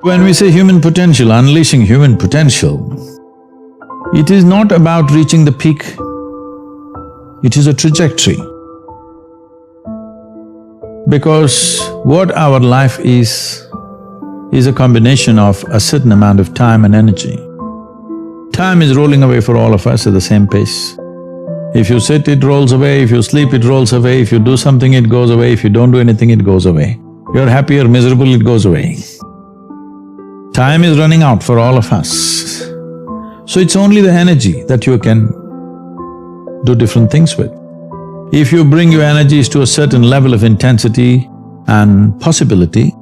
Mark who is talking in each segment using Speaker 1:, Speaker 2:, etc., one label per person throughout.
Speaker 1: When we say human potential, unleashing human potential, it is not about reaching the peak, it is a trajectory. Because what our life is a combination of a certain amount of time and energy. Time is rolling away for all of us at the same pace. If you sit, it rolls away, if you sleep, it rolls away, if you do something, it goes away, if you don't do anything, it goes away. You're happy or miserable, it goes away. Time is running out for all of us. So it's only the energy that you can do different things with. If you bring your energies to a certain level of intensity and possibility,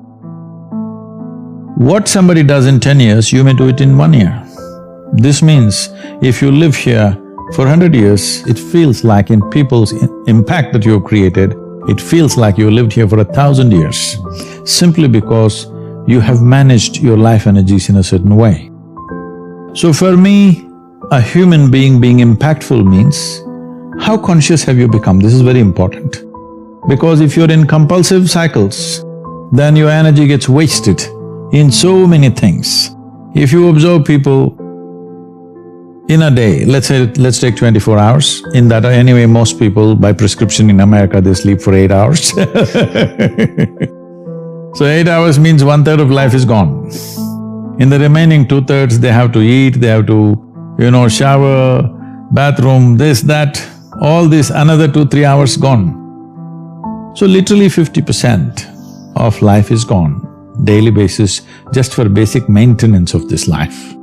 Speaker 1: what somebody does in 10 years, you may do it in 1 year. This means if you live here for 100 years, it feels like in people's impact that you have created, it feels like you lived here for 1,000 years, simply because you have managed your life energies in a certain way. So for me, a human being impactful means, how conscious have you become? This is very important. Because if you're in compulsive cycles, then your energy gets wasted in so many things. If you observe people in a day, let's take 24 hours, in that anyway most people by prescription in America they sleep for 8 hours So 8 hours means 1/3 of life is gone. In the remaining 2/3 they have to eat, they have to, shower, bathroom, this, that, all this, another 2-3 hours gone. So literally 50% of life is gone, daily basis, just for basic maintenance of this life.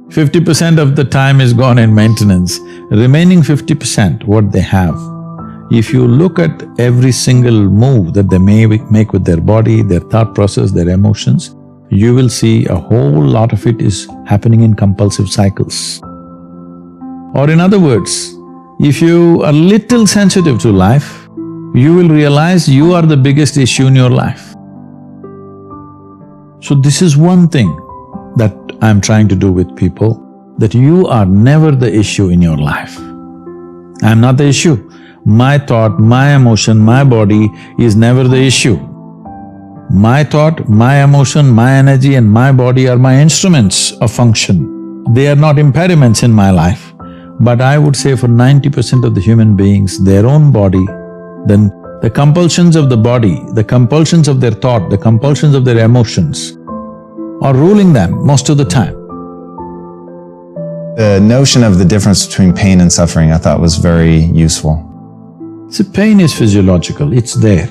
Speaker 1: 50% of the time is gone in maintenance, remaining 50% what they have. If you look at every single move that they may make with their body, their thought process, their emotions, you will see a whole lot of it is happening in compulsive cycles. Or in other words, if you are little sensitive to life, you will realize you are the biggest issue in your life. So this is one thing that I'm trying to do with people, that you are never the issue in your life. I'm not the issue. My thought, my emotion, my body is never the issue. My thought, my emotion, my energy and my body are my instruments of function. They are not impediments in my life. But I would say for 90% of the human beings, their own body, then the compulsions of the body, the compulsions of their thought, the compulsions of their emotions are ruling them most of the time.
Speaker 2: The notion of the difference between pain and suffering I thought was very useful.
Speaker 1: See, pain is physiological, it's there.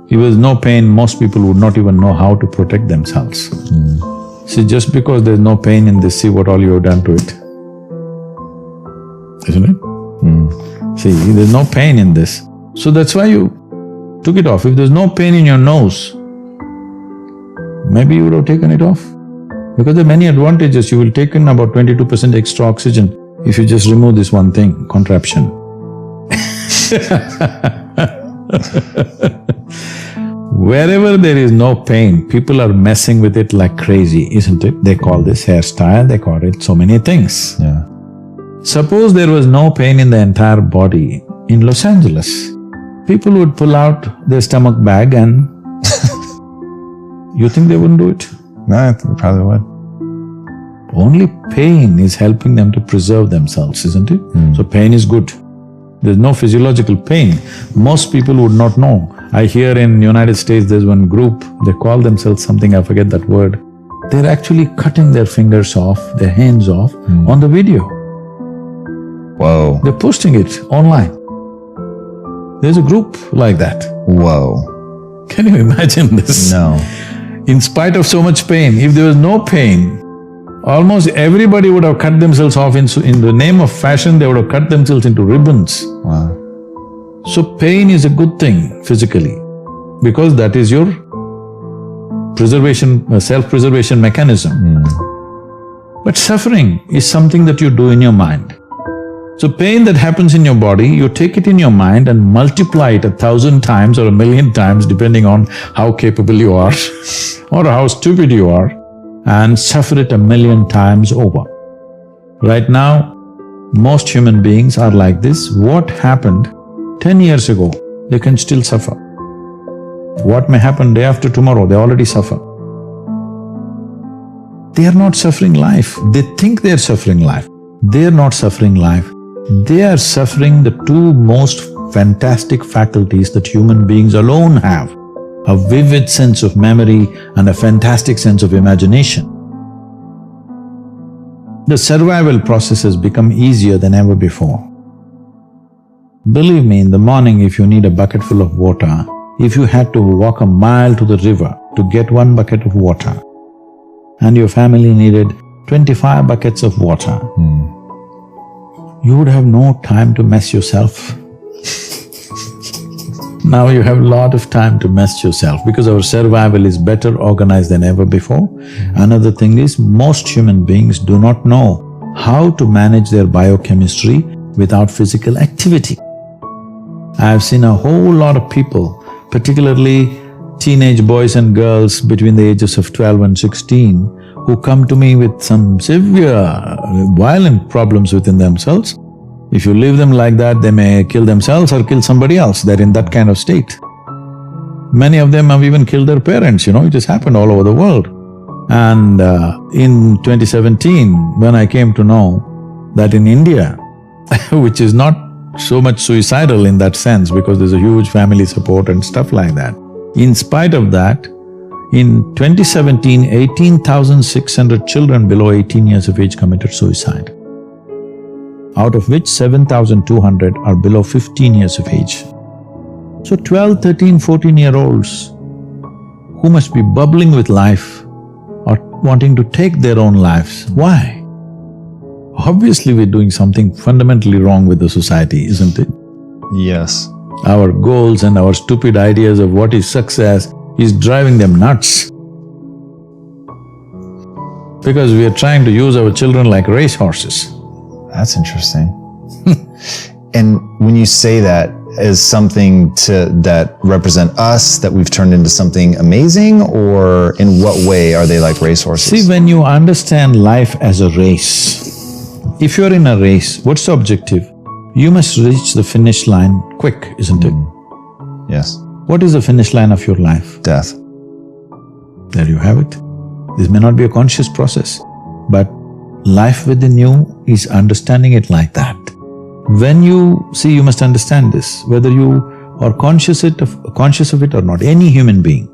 Speaker 1: If there's no pain, most people would not even know how to protect themselves. See, just because there's no pain in this, see what all you have done to it. Isn't it? See, there's no pain in this, so that's why you took it off. If there's no pain in your nose, maybe you would have taken it off. Because there are many advantages, you will take in about 22% extra oxygen if you just remove this one thing, contraption. Wherever there is no pain, people are messing with it like crazy, isn't it? They call this hairstyle, they call it so many things.
Speaker 2: Yeah.
Speaker 1: Suppose there was no pain in the entire body in Los Angeles, people would pull out their stomach bag and you think they wouldn't do it?
Speaker 2: No, they probably would.
Speaker 1: Only pain is helping them to preserve themselves, isn't it? So pain is good. There's no physiological pain. Most people would not know. I hear in United States there's one group, they call themselves something, I forget that word. They're actually cutting their fingers off, their hands off on the video.
Speaker 2: Whoa.
Speaker 1: They're posting it online. There's a group like that.
Speaker 2: Whoa.
Speaker 1: Can you imagine this?
Speaker 2: No.
Speaker 1: In spite of so much pain, if there was no pain, almost everybody would have cut themselves off in the name of fashion, they would have cut themselves into ribbons.
Speaker 2: Wow.
Speaker 1: So pain is a good thing physically, because that is your preservation, self-preservation mechanism. But suffering is something that you do in your mind. So pain that happens in your body, you take it in your mind and multiply it 1,000 times or 1,000,000 times depending on how capable you are or how stupid you are, and suffer it 1,000,000 times over. Right now, most human beings are like this. What happened 10 years ago, they can still suffer. What may happen day after tomorrow, they already suffer. They are not suffering life. They think they are suffering life. They are not suffering life. They are suffering the two most fantastic faculties that human beings alone have: a vivid sense of memory and a fantastic sense of imagination. The survival process has become easier than ever before. Believe me, in the morning if you need a bucket full of water, if you had to walk a mile to the river to get one bucket of water, and your family needed 25 buckets of water, you would have no time to mess yourself. Now you have a lot of time to mess yourself because our survival is better organized than ever before. Another thing is, most human beings do not know how to manage their biochemistry without physical activity. I have seen a whole lot of people, particularly teenage boys and girls between the ages of 12 and 16, who come to me with some severe, violent problems within themselves. If you leave them like that, they may kill themselves or kill somebody else. They're in that kind of state. Many of them have even killed their parents, it has happened all over the world. And in 2017, when I came to know that in India, which is not so much suicidal in that sense because there's a huge family support and stuff like that, in spite of that, in 2017, 18,600 children below 18 years of age committed suicide, out of which 7,200 are below 15 years of age. So 12, 13, 14-year-olds who must be bubbling with life are wanting to take their own lives. Why? Obviously we're doing something fundamentally wrong with the society, isn't it?
Speaker 2: Yes.
Speaker 1: Our goals and our stupid ideas of what is success is driving them nuts. Because we are trying to use our children like racehorses.
Speaker 2: That's interesting. And when you say that as something that represent us, that we've turned into something amazing, or in what way are they like racehorses?
Speaker 1: See, when you understand life as a race, if you're in a race, what's the objective? You must reach the finish line quick, isn't it?
Speaker 2: Yes.
Speaker 1: What is the finish line of your life?
Speaker 2: Death.
Speaker 1: There you have it. This may not be a conscious process, but life within you is understanding it like that. When you… see, you must understand this, whether you are conscious of it or not, any human being.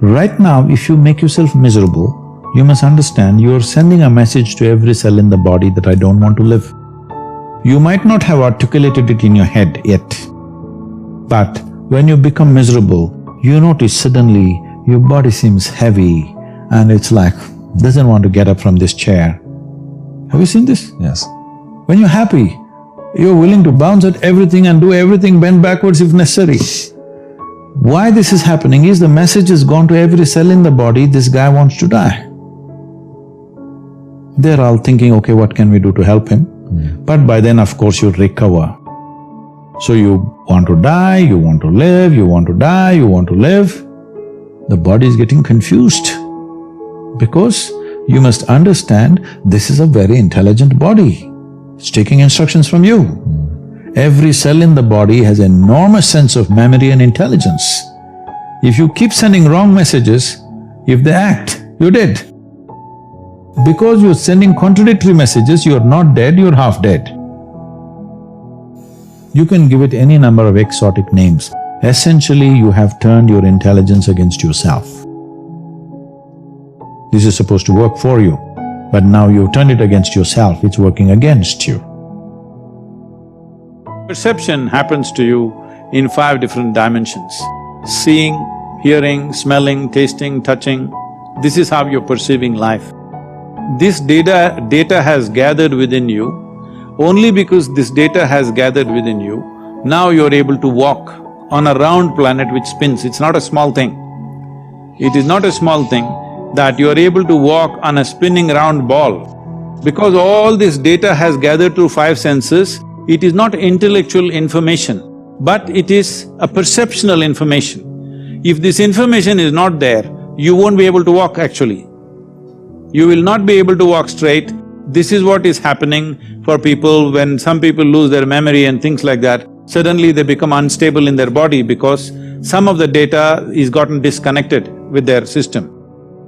Speaker 1: Right now, if you make yourself miserable, you must understand you are sending a message to every cell in the body that I don't want to live. You might not have articulated it in your head yet, but when you become miserable, you notice suddenly your body seems heavy and it's like, doesn't want to get up from this chair. Have you seen this?
Speaker 2: Yes.
Speaker 1: When you're happy, you're willing to bounce at everything and do everything, bend backwards if necessary. Why this is happening is the message has gone to every cell in the body, this guy wants to die. They're all thinking, okay, what can we do to help him? But by then, of course, you'll recover. So you want to die, you want to live, you want to die, you want to live. The body is getting confused because you must understand this is a very intelligent body. It's taking instructions from you. Every cell in the body has an enormous sense of memory and intelligence. If you keep sending wrong messages, if they act, you're dead. Because you're sending contradictory messages, you're not dead, you're half dead. You can give it any number of exotic names. Essentially, you have turned your intelligence against yourself. This is supposed to work for you, but now you've turned it against yourself, it's working against you. Perception happens to you in 5 different dimensions: seeing, hearing, smelling, tasting, touching. This is how you're perceiving life. This data has gathered within you. Only because this data has gathered within you, now you're able to walk on a round planet which spins. It's not a small thing. It is not a small thing that you're able to walk on a spinning round ball. Because all this data has gathered through 5 senses, it is not intellectual information, but it is a perceptual information. If this information is not there, you won't be able to walk actually. You will not be able to walk straight. This is what is happening for people when some people lose their memory and things like that. Suddenly they become unstable in their body because some of the data is gotten disconnected with their system.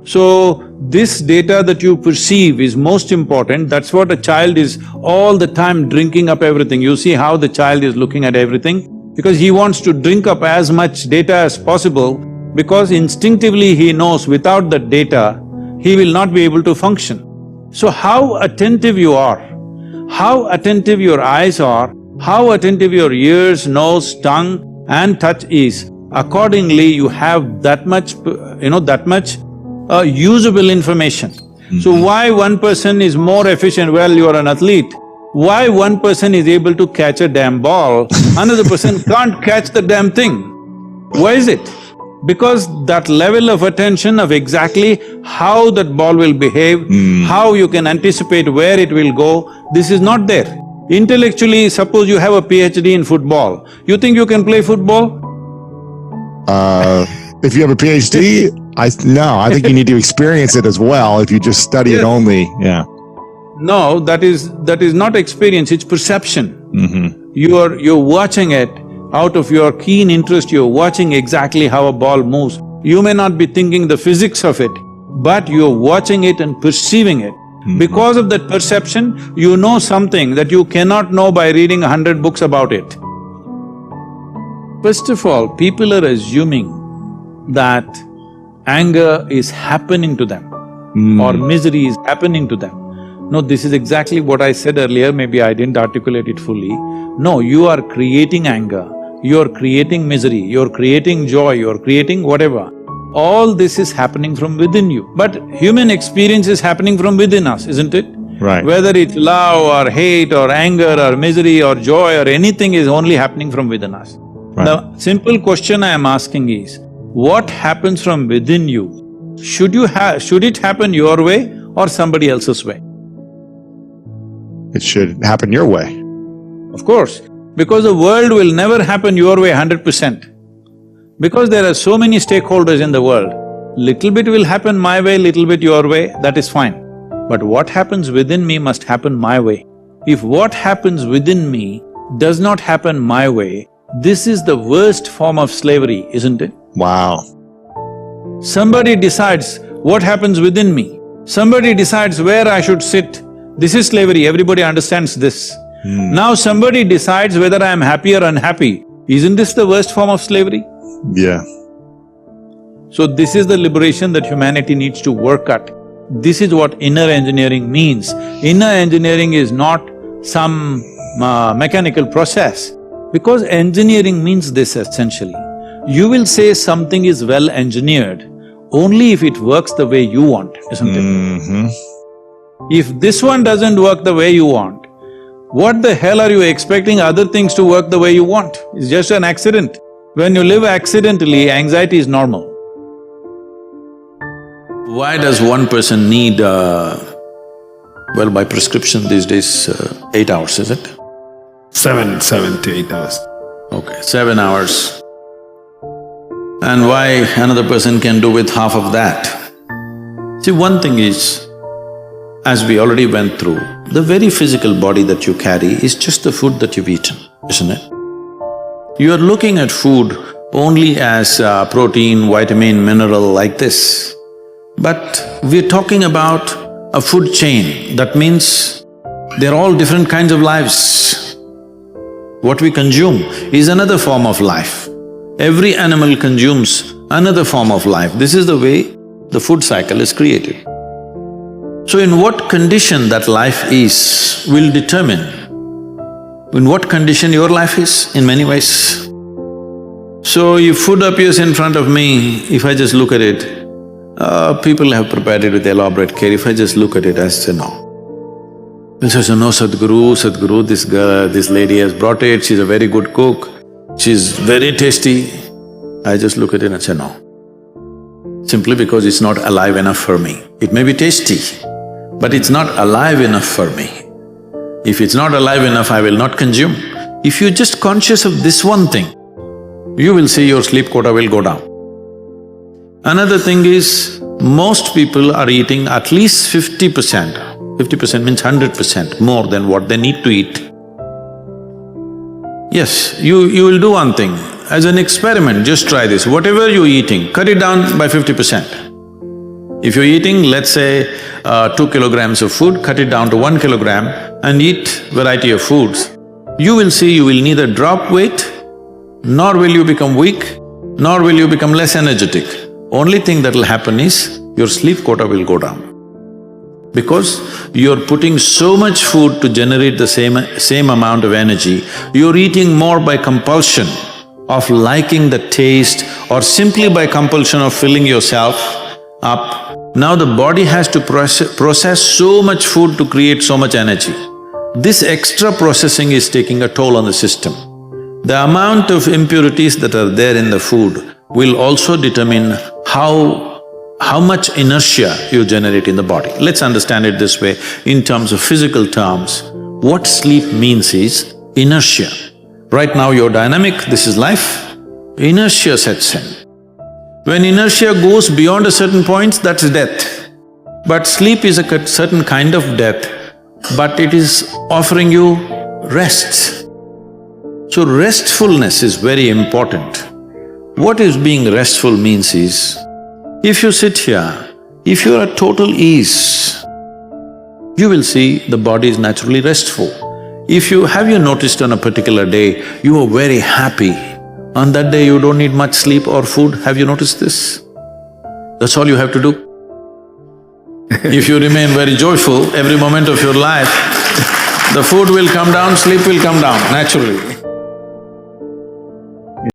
Speaker 1: So, this data that you perceive is most important. That's what a child is all the time drinking up everything. You see how the child is looking at everything? Because he wants to drink up as much data as possible, because instinctively he knows without that data, he will not be able to function. So how attentive you are, how attentive your eyes are, how attentive your ears, nose, tongue and touch is, accordingly you have that much, usable information. So why one person is more efficient? Well, you are an athlete. Why one person is able to catch a damn ball, another person can't catch the damn thing? Why is it? Because that level of attention of exactly how that ball will behave, how you can anticipate where it will go, this is not there. Intellectually, suppose you have a PhD in football, you think you can play football?
Speaker 3: If you have a PhD, I think you need to experience it as well. If you just study it only, yeah.
Speaker 1: No, that is not experience, it's perception. You're watching it out of your keen interest, you're watching exactly how a ball moves. You may not be thinking the physics of it, but you're watching it and perceiving it. Because of that perception, you know something that you cannot know by reading 100 books about it. First of all, people are assuming that anger is happening to them or misery is happening to them. No, this is exactly what I said earlier, maybe I didn't articulate it fully. No, you are creating anger, you're creating misery, you're creating joy, you're creating whatever. All this is happening from within you. But human experience is happening from within us, isn't it?
Speaker 3: Right.
Speaker 1: Whether it's love or hate or anger or misery or joy or anything is only happening from within us.
Speaker 3: Right.
Speaker 1: The simple question I am asking is, what happens from within you? Should it happen your way or somebody else's way?
Speaker 3: It should happen your way.
Speaker 1: Of course, because the world will never happen your way 100%. Because there are so many stakeholders in the world, little bit will happen my way, little bit your way, that is fine. But what happens within me must happen my way. If what happens within me does not happen my way, this is the worst form of slavery, isn't it?
Speaker 3: Wow.
Speaker 1: Somebody decides what happens within me, somebody decides where I should sit. This is slavery, everybody understands this. Now somebody decides whether I am happy or unhappy. Isn't this the worst form of slavery?
Speaker 3: Yeah.
Speaker 1: So this is the liberation that humanity needs to work at. This is what inner engineering means. Inner engineering is not some mechanical process, because engineering means this essentially. You will say something is well engineered only if it works the way you want, isn't it? If this one doesn't work the way you want, what the hell are you expecting other things to work the way you want? It's just an accident. When you live accidentally, anxiety is normal. Why does one person need, well, by prescription these days, 8 hours, is it?
Speaker 3: 7 to 8 hours.
Speaker 1: Okay, 7 hours. And why another person can do with half of that? See, one thing is, as we already went through, the very physical body that you carry is just the food that you've eaten, isn't it? You are looking at food only as protein, vitamin, mineral like this. But we're talking about a food chain. That means they're all different kinds of lives. What we consume is another form of life. Every animal consumes another form of life. This is the way the food cycle is created. So in what condition that life is will determine in what condition your life is in many ways. So if food appears in front of me, if I just look at it, people have prepared it with elaborate care. If I just look at it, I say no. They say, no, Sadhguru, this lady has brought it, she's a very good cook, she's very tasty. I just look at it and say no. Simply because it's not alive enough for me. It may be tasty, but it's not alive enough for me. If it's not alive enough, I will not consume. If you're just conscious of this one thing, you will see your sleep quota will go down. Another thing is, most people are eating at least 50%. 50% means 100% more than what they need to eat. Yes, you will do one thing, as an experiment, just try this. Whatever you're eating, cut it down by 50%. If you're eating, let's say, 2 kilograms of food, cut it down to 1 kilogram and eat variety of foods, you will see you will neither drop weight, nor will you become weak, nor will you become less energetic. Only thing that'll happen is your sleep quota will go down. Because you're putting so much food to generate the same amount of energy, you're eating more by compulsion of liking the taste or simply by compulsion of filling yourself up. Now the body has to process so much food to create so much energy. This extra processing is taking a toll on the system. The amount of impurities that are there in the food will also determine how much inertia you generate in the body. Let's understand it this way, in terms of physical terms. What sleep means is inertia. Right now you're dynamic, this is life, inertia sets in. When inertia goes beyond a certain point, that's death. But sleep is a certain kind of death, but it is offering you rest. So restfulness is very important. What is being restful means is, if you sit here, if you're at total ease, you will see the body is naturally restful. Have you noticed on a particular day, you are very happy, on that day you don't need much sleep or food, have you noticed this? That's all you have to do. If you remain very joyful every moment of your life, the food will come down, sleep will come down naturally.